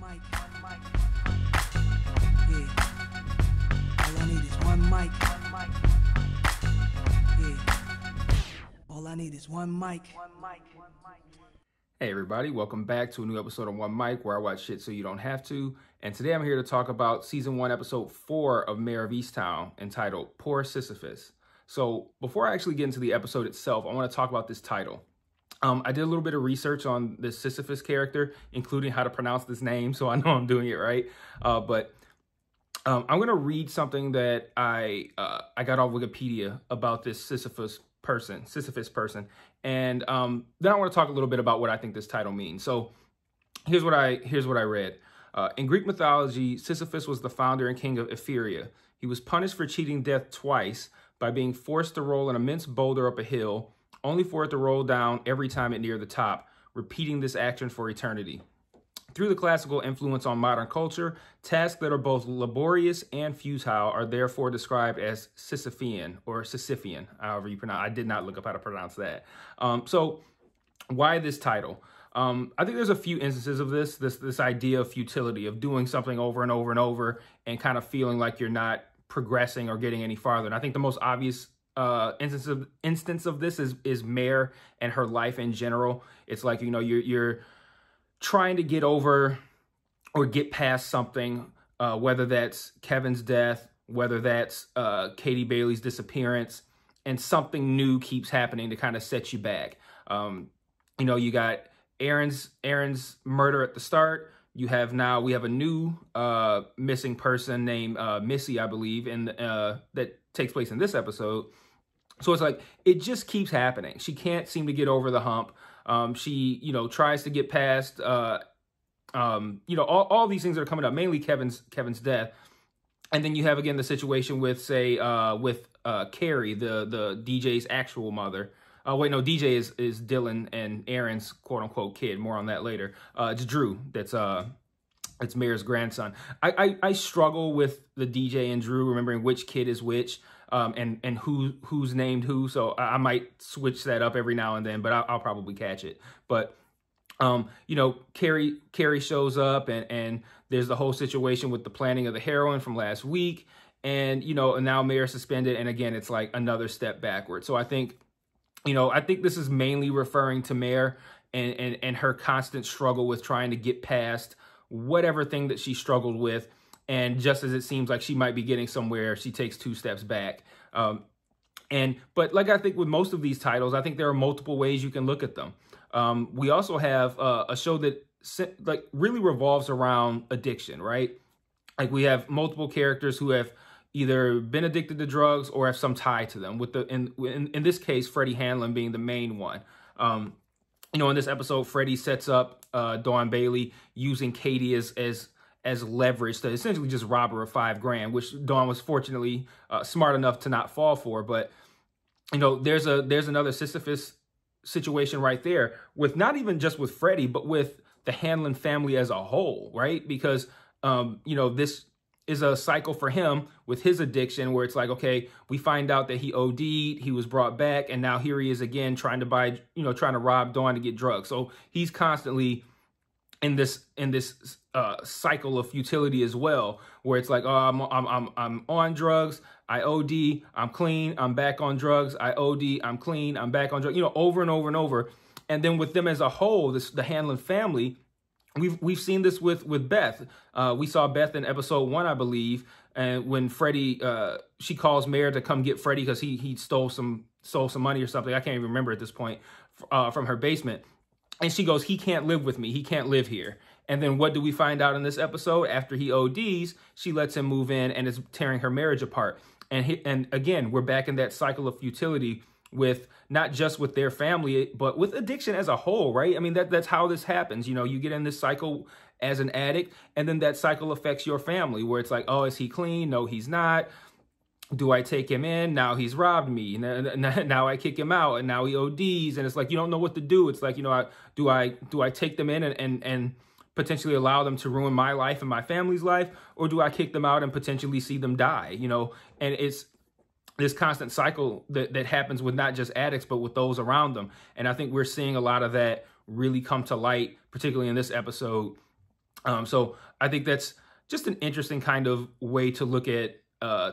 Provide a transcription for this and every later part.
mic. Yeah. All I need is one mic. Yeah. All I need is one mic. Hey everybody, welcome back to a new episode of One Mic, where I watch shit so you don't have to. And today I'm here to talk about season 1, episode 4 of Mare of Easttown, entitled Poor Sisyphus. So before I actually get into the episode itself, I want to talk about this title. I did a little bit of research on this Sisyphus character, including how to pronounce this name, so I know I'm doing it right. But I'm going to read something that I got off Wikipedia about this Sisyphus person. And then I want to talk a little bit about what I think this title means. So here's what I read. In Greek mythology, Sisyphus was the founder and king of Ephyria. He was punished for cheating death twice by being forced to roll an immense boulder up a hill, only for it to roll down every time it neared the top, repeating this action for eternity. Through the classical influence on modern culture, tasks that are both laborious and futile are therefore described as Sisyphean or Sisyphean, however you pronounce. I did not look up how to pronounce that. So why this title? I think there's a few instances of this idea of futility, of doing something over and over and over and kind of feeling like you're not progressing or getting any farther. And I think the most obvious instance of this is Mare and her life in general. It's like, you know, you're trying to get over or get past something, whether that's Kevin's death, whether that's Katie Bailey's disappearance, and something new keeps happening to kind of set you back. You know, you got Aaron's murder at the start. We have a new missing person named Missy, I believe, and that takes place in this episode. So it's like, it just keeps happening. She can't seem to get over the hump. She, you know, tries to get past, you know, all these things that are coming up, mainly Kevin's death. And then you have, again, the situation with, say, Carrie, the DJ's actual mother. Wait, no, DJ is Dylan and Aaron's quote unquote kid. More on that later. It's Drew. It's Mare's grandson. I struggle with the DJ and Drew, remembering which kid is which. And who's named who. So I might switch that up every now and then, but I'll probably catch it. But, you know, Carrie shows up and there's the whole situation with the planning of the heroin from last week. And, you know, and now Mare's suspended. And again, it's like another step backward. So I think this is mainly referring to Mare and her constant struggle with trying to get past whatever thing that she struggled with. And just as it seems like she might be getting somewhere, she takes 2 steps back. But like I think with most of these titles, I think there are multiple ways you can look at them. We also have a show that like really revolves around addiction, right? Like we have multiple characters who have either been addicted to drugs or have some tie to them. In this case, Freddie Hanlon being the main one. You know, in this episode, Freddie sets up Dawn Bailey using Katie as leverage to essentially just rob her of $5,000, which Dawn was fortunately smart enough to not fall for. But, you know, there's another Sisyphus situation right there with not even just with Freddie, but with the Hanlon family as a whole, right? Because, you know, this is a cycle for him with his addiction where it's like, okay, we find out that he OD'd, he was brought back, and now here he is again trying to rob Dawn to get drugs. So he's constantly in this cycle of futility as well, where it's like, oh, I'm on drugs, I OD, I'm clean, I'm back on drugs, I OD, I'm clean, I'm back on drugs, you know, over and over and over. And then with them as a whole, the Hanlon family, we've seen this with Beth. We saw Beth in episode 1, I believe, and when Freddie, she calls Mare to come get Freddie because he stole some money or something. I can't even remember at this point, from her basement. And she goes, he can't live with me. He can't live here. And then what do we find out in this episode? After he ODs, she lets him move in and is tearing her marriage apart. And again, we're back in that cycle of futility with not just with their family, but with addiction as a whole, right? I mean, that's how this happens. You know, you get in this cycle as an addict, and then that cycle affects your family where it's like, oh, is he clean? No, he's not. Do I take him in? Now he's robbed me. Now I kick him out, and now he ODs. And it's like, you don't know what to do. It's like, you know, do I take them in and potentially allow them to ruin my life and my family's life? Or do I kick them out and potentially see them die? You know, and it's this constant cycle that happens with not just addicts, but with those around them. And I think we're seeing a lot of that really come to light, particularly in this episode, So I think that's just an interesting kind of way to look at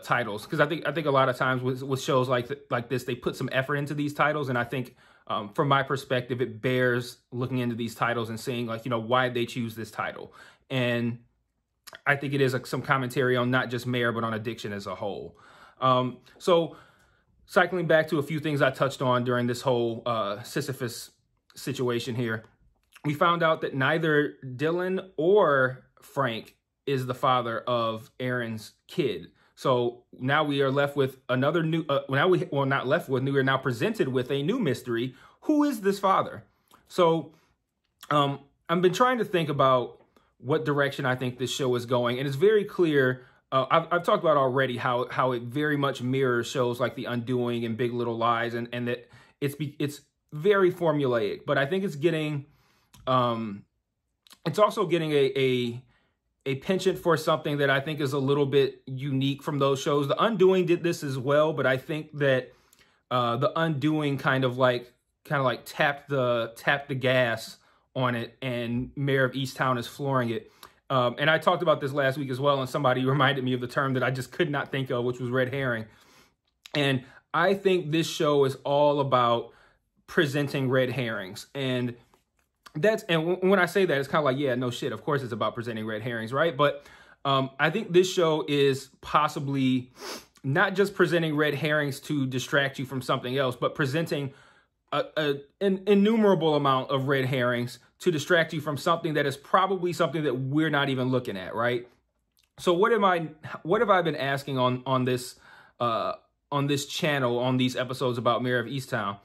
titles, because I think a lot of times with shows like this, they put some effort into these titles, and I think from my perspective, it bears looking into these titles and seeing, like, why they choose this title. And I think it is some commentary on not just Mare, but on addiction as a whole. So cycling back to a few things I touched on during this whole Sisyphus situation here, we found out that neither Dylan or Frank is the father of Aaron's kid. So now we are left with another new, not left with, we are now presented with a new mystery. Who is this father? So I've been trying to think about what direction I think this show is going. And it's very clear, I've talked about already how it very much mirrors shows like The Undoing and Big Little Lies, and that it's very formulaic, but I think it's getting, it's also getting a penchant for something that I think is a little bit unique from those shows. The Undoing did this as well, but I think that The Undoing kind of like tapped the gas on it, and Mare of Easttown is flooring it. And I talked about this last week as well, and somebody reminded me of the term that I just could not think of, which was red herring. And I think this show is all about presenting red herrings. And when I say that, it's kind of like, yeah, no shit, of course it's about presenting red herrings, right? But I think this show is possibly not just presenting red herrings to distract you from something else, but presenting an innumerable amount of red herrings to distract you from something that is probably something that we're not even looking at, right? So what have I been asking on this channel, on these episodes about Mare of Easttown?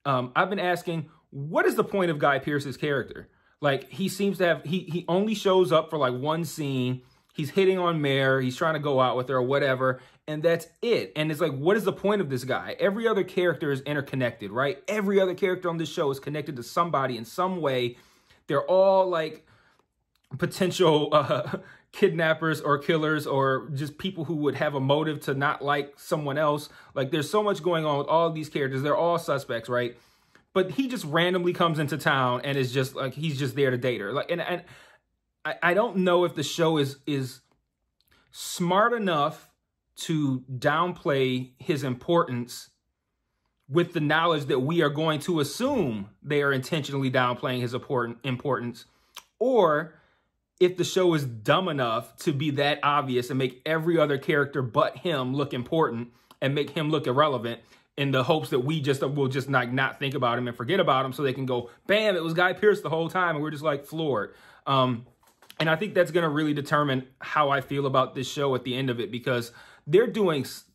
I've been asking, what is the point of Guy Pearce's character? Like, he seems to have, he only shows up for like one scene. He's hitting on Mare. He's trying to go out with her or whatever. And that's it. And it's like, what is the point of this guy? Every other character is interconnected, right? Every other character on this show is connected to somebody in some way. They're all like potential kidnappers or killers, or just people who would have a motive to not like someone else. Like, there's so much going on with all of these characters. They're all suspects, right? But he just randomly comes into town and is just like, he's just there to date her. Like, and I don't know if the show is smart enough to downplay his importance with the knowledge that we are going to assume they are intentionally downplaying his importance, or if the show is dumb enough to be that obvious and make every other character but him look important and make him look irrelevant, in the hopes that we will just not think about him and forget about him, so they can go, bam, it was Guy Pearce the whole time, and we're just like floored. And I think that's going to really determine how I feel about this show at the end of it, because they're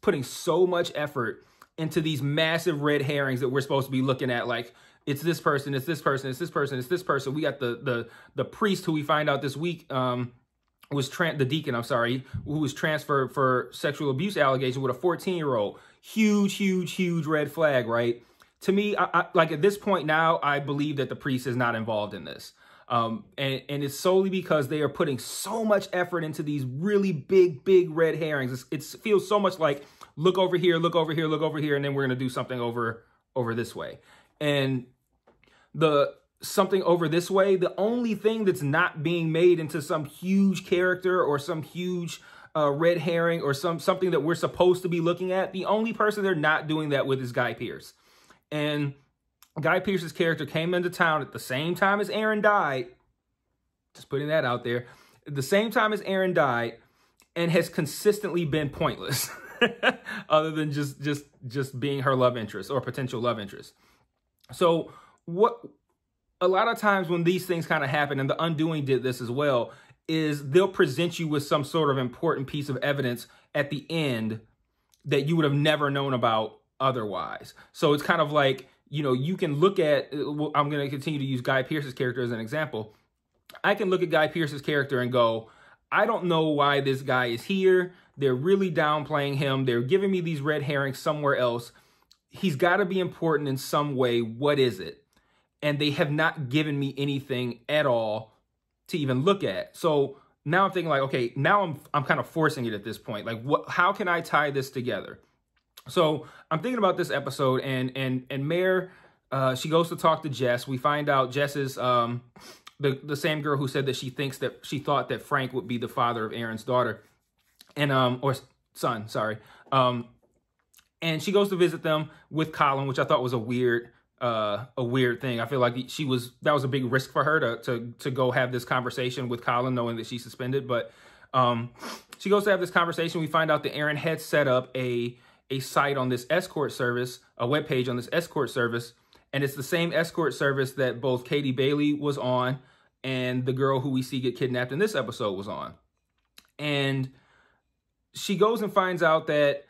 putting so much effort into these massive red herrings that we're supposed to be looking at. Like, it's this person, it's this person, it's this person, it's this person. We got the priest, who we find out this week the deacon, who was transferred for sexual abuse allegations with a 14-year-old. Huge red flag, right? To me, I like, at this point now, I believe that the priest is not involved in this. And it's solely because they are putting so much effort into these really big red herrings. It feels so much like, look over here, look over here, look over here, and then we're going to do something over this way. And the something over this way, the only thing that's not being made into some huge character or some huge red herring or something that we're supposed to be looking at, the only person they're not doing that with is Guy Pearce. And Guy Pearce's character came into town at the same time as Aaron died. Just putting that out there. At the same time as Aaron died, and has consistently been pointless, other than just being her love interest or potential love interest. So a lot of times when these things kind of happen, and The Undoing did this as well, is they'll present you with some sort of important piece of evidence at the end that you would have never known about otherwise. So it's kind of like, you can look at, I'm going to continue to use Guy Pearce's character as an example. I can look at Guy Pearce's character and go, I don't know why this guy is here. They're really downplaying him. They're giving me these red herrings somewhere else. He's got to be important in some way. What is it? And they have not given me anything at all to even look at. So now I'm thinking like, okay, now I'm kind of forcing it at this point. Like, how can I tie this together? So I'm thinking about this episode, and Mare, she goes to talk to Jess. We find out Jess is the the same girl who said that she thought that Frank would be the father of Aaron's daughter, and or son, sorry. And she goes to visit them with Colin, which I thought was a weird thing. I feel like that was a big risk for her to go have this conversation with Colin, knowing that she's suspended. But she goes to have this conversation. We find out that Aaron had set up a site on this escort service, a webpage on this escort service, and it's the same escort service that both Katie Bailey was on and the girl who we see get kidnapped in this episode was on. And she goes and finds out that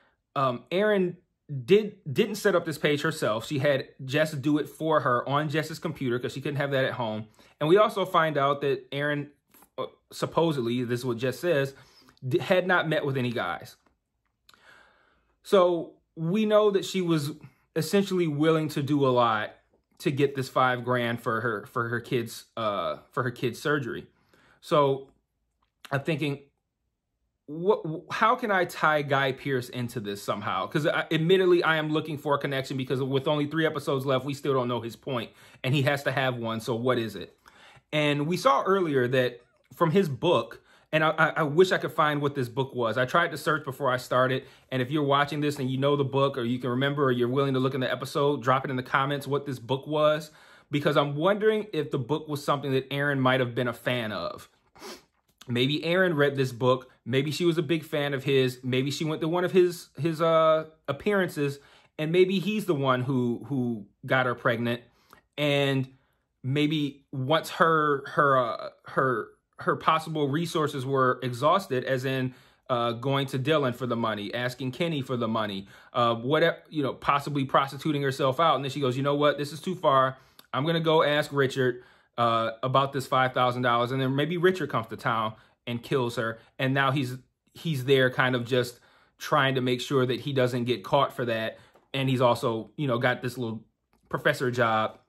Erin didn't set up this page herself. She had Jess do it for her on Jess's computer because she couldn't have that at home. And we also find out that Erin, supposedly, this is what Jess says, had not met with any guys. So we know that she was essentially willing to do a lot to get this $5,000 for her kids' surgery. So I'm thinking, how can I tie Guy Pearce into this somehow? Because admittedly, I am looking for a connection because with only 3 episodes left, we still don't know his point, and he has to have one. So what is it? And we saw earlier that from his book, and I wish I could find what this book was. I tried to search before I started. And if you're watching this and you know the book, or you can remember, or you're willing to look in the episode, drop it in the comments what this book was, because I'm wondering if the book was something that Erin might have been a fan of. Maybe Erin read this book. Maybe she was a big fan of his. Maybe she went to one of his appearances, and maybe he's the one who got her pregnant. And maybe once her possible resources were exhausted, as in going to Dylan for the money, asking Kenny for the money, whatever, possibly prostituting herself out, and then she goes, you know what, this is too far. I'm gonna go ask Richard about this $5,000, and then maybe Richard comes to town and kills her, and now he's there kind of just trying to make sure that he doesn't get caught for that, and he's also got this little professor job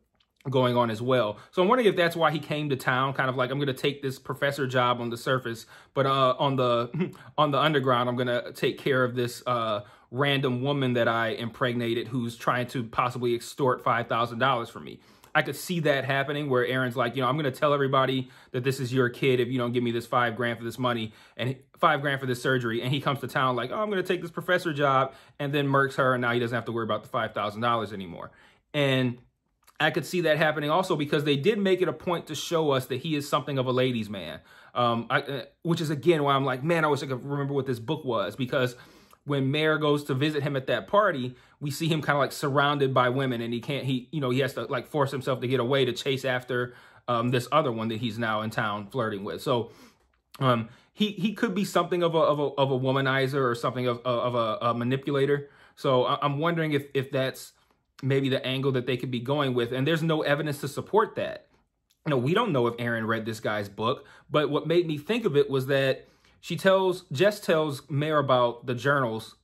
going on as well. So I'm wondering if that's why he came to town, kind of like, I'm going to take this professor job on the surface, but on the underground, I'm going to take care of this random woman that I impregnated who's trying to possibly extort $5,000 from me. I could see that happening where Aaron's like, I'm going to tell everybody that this is your kid if you don't give me this $5,000 for this money and $5,000 for this surgery. And he comes to town like, I'm going to take this professor job, and then murks her, and now he doesn't have to worry about the $5,000 anymore. And I could see that happening also because they did make it a point to show us that he is something of a ladies' man, which is, again, why I'm like, man, I wish I could remember what this book was, because when Mare goes to visit him at that party, we see him kind of like surrounded by women, and he has to like force himself to get away to chase after this other one that he's now in town flirting with. So he could be something of a womanizer or something of a manipulator. So I'm wondering if that's maybe the angle that they could be going with. And there's no evidence to support that. We don't know if Erin read this guy's book, but what made me think of it was that Jess tells Mare about the journals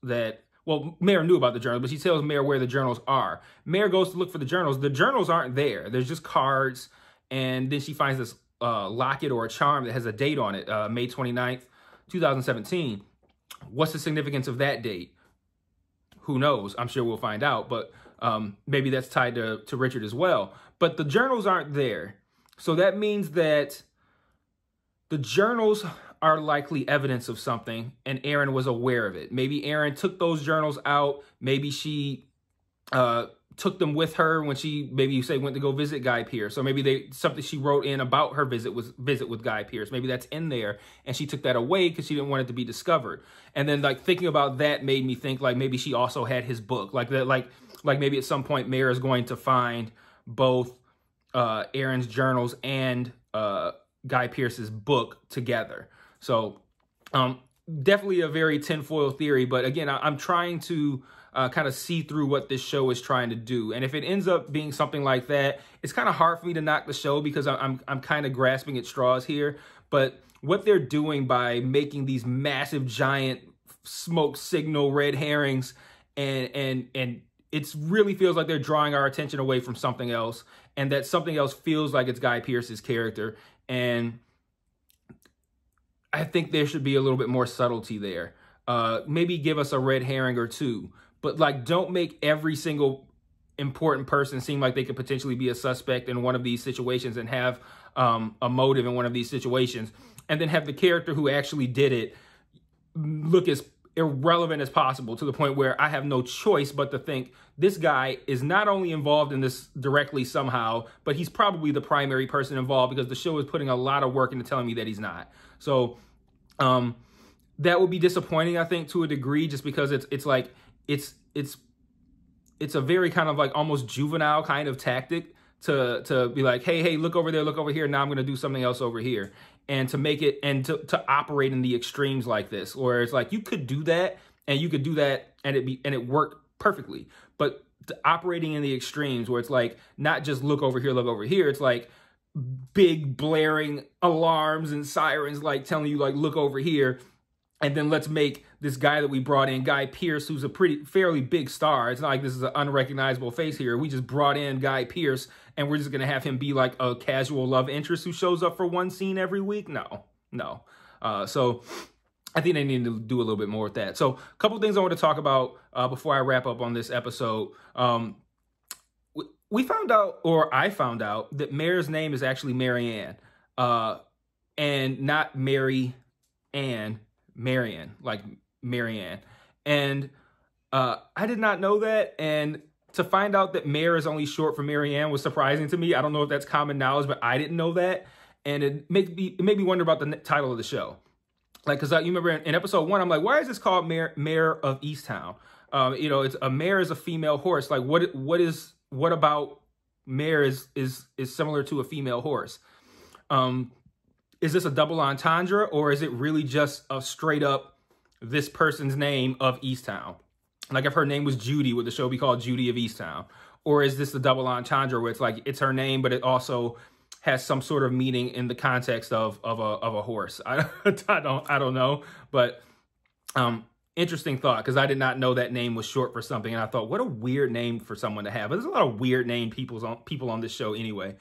Mare knew about the journals, but she tells Mare where the journals are. Mare goes to look for the journals. The journals aren't there. There's just cards. And then she finds this locket or a charm that has a date on it, May 29th, 2017. What's the significance of that date? Who knows? I'm sure we'll find out, but maybe that's tied to Richard as well. But the journals aren't there. So that means that the journals are likely evidence of something, and Erin was aware of it. Maybe Erin took those journals out. Maybe she took them with her when she went to go visit Guy Pearce. So maybe something she wrote in about her visit with Guy Pearce. Maybe that's in there, and she took that away because she didn't want it to be discovered. And then like thinking about that made me think like maybe she also had his book, like that, like maybe at some point Mare is going to find both Erin's journals and Guy Pearce's book together. So definitely a very tinfoil theory. But again, I'm trying to kind of see through what this show is trying to do. And if it ends up being something like that, it's kind of hard for me to knock the show because I'm kind of grasping at straws here. But what they're doing by making these massive, giant smoke signal red herrings, and it really feels like they're drawing our attention away from something else, and that something else feels like it's Guy Pearce's character. And I think there should be a little bit more subtlety there. Maybe give us a red herring or two, but like don't make every single important person seem like they could potentially be a suspect in one of these situations and have a motive in one of these situations, and then have the character who actually did it look as irrelevant as possible, to the point where I have no choice but to think this guy is not only involved in this directly somehow, but he's probably the primary person involved, because the show is putting a lot of work into telling me that he's not. So that would be disappointing, I think, to a degree, just because it's a very kind of like almost juvenile kind of tactic to be like, hey, look over there, look over here. Now I'm going to do something else over here. And to make it, and to operate in the extremes like this, where it's like, you could do that and it worked perfectly. But operating in the extremes, where it's like, not just look over here, it's like big blaring alarms and sirens, like telling you, like, look over here. And then let's make this guy that we brought in, Guy Pearce, who's a fairly big star. It's not like this is an unrecognizable face here. We just brought in Guy Pearce, and we're just going to have him be like a casual love interest who shows up for one scene every week. No. So I think they need to do a little bit more with that. So a couple of things I want to talk about before I wrap up on this episode. We found out, or I found out, that Mare's name is actually Marianne, and not Mary Ann. Marianne, like Marianne. And I did not know that. And to find out that Mare is only short for Marianne was surprising to me. I don't know if that's common knowledge, but I didn't know that. And it made me wonder about the title of the show. Like, because you remember in episode 1, I'm like, why is this called Mare of Easttown? It's a mare is a female horse. Like, what about mare is similar to a female horse? Is this a double entendre, or is it really just a straight up this person's name of Easttown? Like, if her name was Judy, would the show be called Judy of Easttown? Or is this the double entendre where it's like, it's her name, but it also has some sort of meaning in the context of a horse? I don't know, but interesting thought, because I did not know that name was short for something, and I thought, what a weird name for someone to have. But there's a lot of weird name people on this show anyway.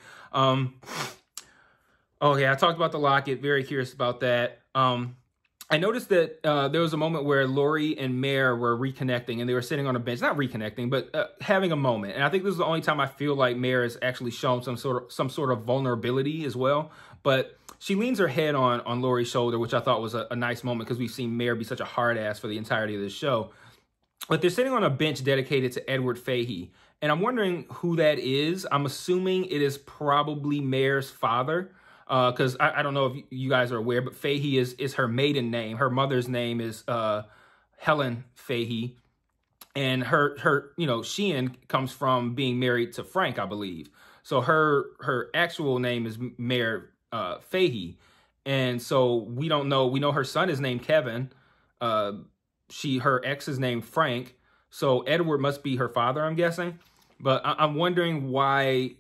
Oh, yeah, I talked about the locket. Very curious about that. I noticed that there was a moment where Lori and Mare were reconnecting, and they were sitting on a bench. Not reconnecting, but having a moment. And I think this is the only time I feel like Mare has actually shown some sort of vulnerability as well. But she leans her head on Lori's shoulder, which I thought was a nice moment, because we've seen Mare be such a hard ass for the entirety of this show. But they're sitting on a bench dedicated to Edward Fahey. And I'm wondering who that is. I'm assuming it is probably Mare's father. Because I don't know if you guys are aware, but Fahey is her maiden name. Her mother's name is Helen Fahey, and her Sheehan comes from being married to Frank, I believe. So her actual name is Mare Fahey, and so we don't know. We know her son is named Kevin. Her ex is named Frank. So Edward must be her father, I'm guessing. But I'm wondering why.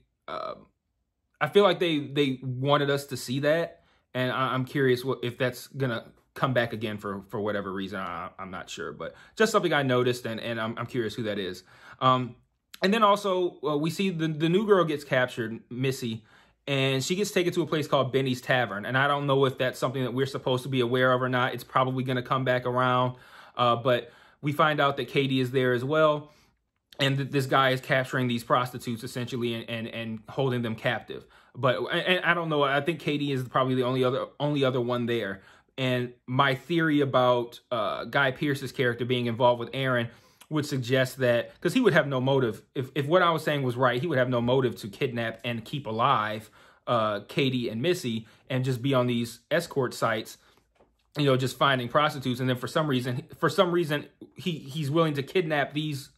I feel like they wanted us to see that, and I'm curious if that's gonna come back again for whatever reason. I'm not sure, but just something I noticed, and I'm curious who that is. And then also we see the new girl gets captured, Missy, and she gets taken to a place called Benny's Tavern. And I don't know if that's something that we're supposed to be aware of or not. It's probably gonna come back around, but we find out that Katie is there as well. And this guy is capturing these prostitutes essentially and holding them captive. But I don't know. I think Katie is probably the only other one there. And my theory about Guy Pearce's character being involved with Aaron would suggest that, because he would have no motive. If what I was saying was right, he would have no motive to kidnap and keep alive Katie and Missy and just be on these escort sites, just finding prostitutes. And then for some reason, he's willing to kidnap these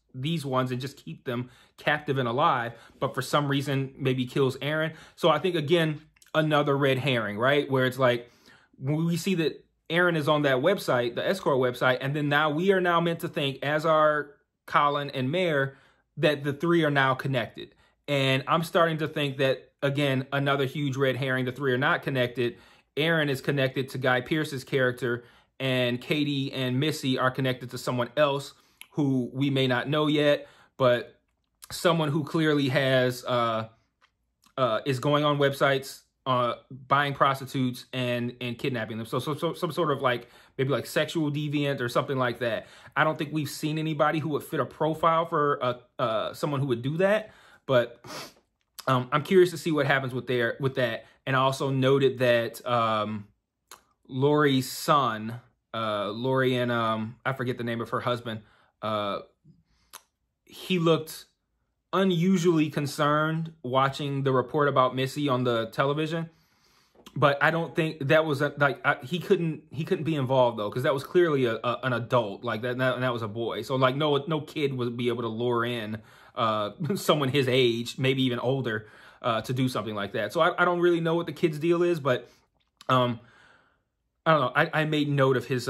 ones and just keep them captive and alive, but for some reason maybe kills Aaron. So I think, again, another red herring, right? Where it's like, when we see that Aaron is on that website, the escort website, and then now we are now meant to think, as are Colin and Mare, that the three are now connected. And I'm starting to think that, again, another huge red herring, the three are not connected. Aaron is connected to Guy Pearce's character, and Katie and Missy are connected to someone else who we may not know yet, but someone who clearly has is going on websites buying prostitutes and kidnapping them. So some sort of like maybe like sexual deviant or something like that. I don't think we've seen anybody who would fit a profile for someone who would do that. But I'm curious to see what happens with that. And I also noted that Lori's son, Lori and I forget the name of her husband. He looked unusually concerned watching the report about Missy on the television, but I don't think that was he couldn't be involved though, because that was clearly an adult, like that, and that was a boy. So like no kid would be able to lure in someone his age, maybe even older, to do something like that. So I don't really know what the kid's deal is, but I don't know. I made note of his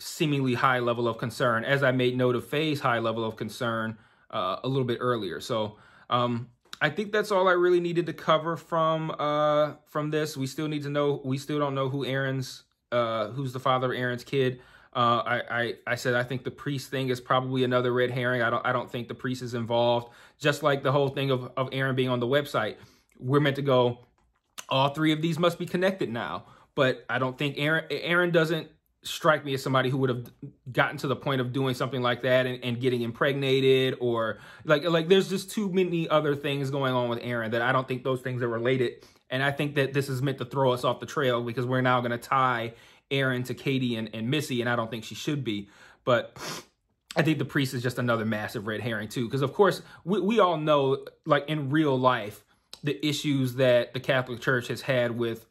seemingly high level of concern, as I made note of Faye's high level of concern a little bit earlier. So I think that's all I really needed to cover from this. We still don't know who who's the father of Aaron's kid. I said I think the priest thing is probably another red herring. I don't think the priest is involved. Just like the whole thing of Aaron being on the website. We're meant to go, all three of these must be connected now. But I don't think Aaron doesn't strike me as somebody who would have gotten to the point of doing something like that and getting impregnated, or like there's just too many other things going on with Aaron that I don't think those things are related. And I think that this is meant to throw us off the trail, because we're now going to tie Aaron to Katie and Missy, and I don't think she should be. But I think the priest is just another massive red herring too, because of course we all know, like in real life, the issues that the Catholic Church has had with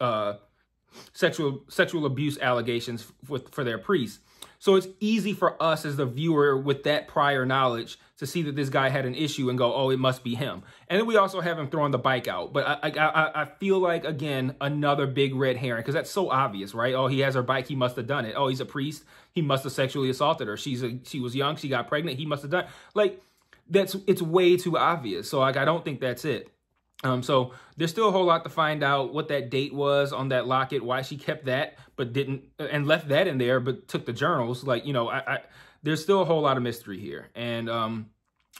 sexual abuse allegations for their priests. So it's easy for us as the viewer with that prior knowledge to see that this guy had an issue and go, oh, it must be him. And then we also have him throwing the bike out. But I feel like, again, another big red herring, because that's so obvious, right? Oh, he has her bike. He must have done it. Oh, he's a priest. He must have sexually assaulted her. She was young. She got pregnant. He must have done it. Like, it's way too obvious. So like, I don't think that's it. So there's still a whole lot to find out, what that date was on that locket, why she kept that, but didn't, and left that in there, but took the journals. Like, you know, there's still a whole lot of mystery here. And,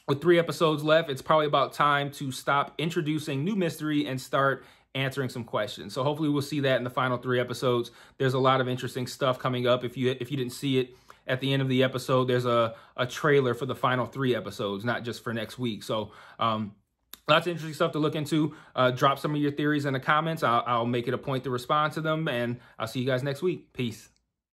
with 3 episodes left, it's probably about time to stop introducing new mystery and start answering some questions. So hopefully we'll see that in the final 3 episodes. There's a lot of interesting stuff coming up. If you didn't see it at the end of the episode, there's a trailer for the final 3 episodes, not just for next week. So, lots of interesting stuff to look into. Drop some of your theories in the comments. I'll make it a point to respond to them, and I'll see you guys next week. Peace.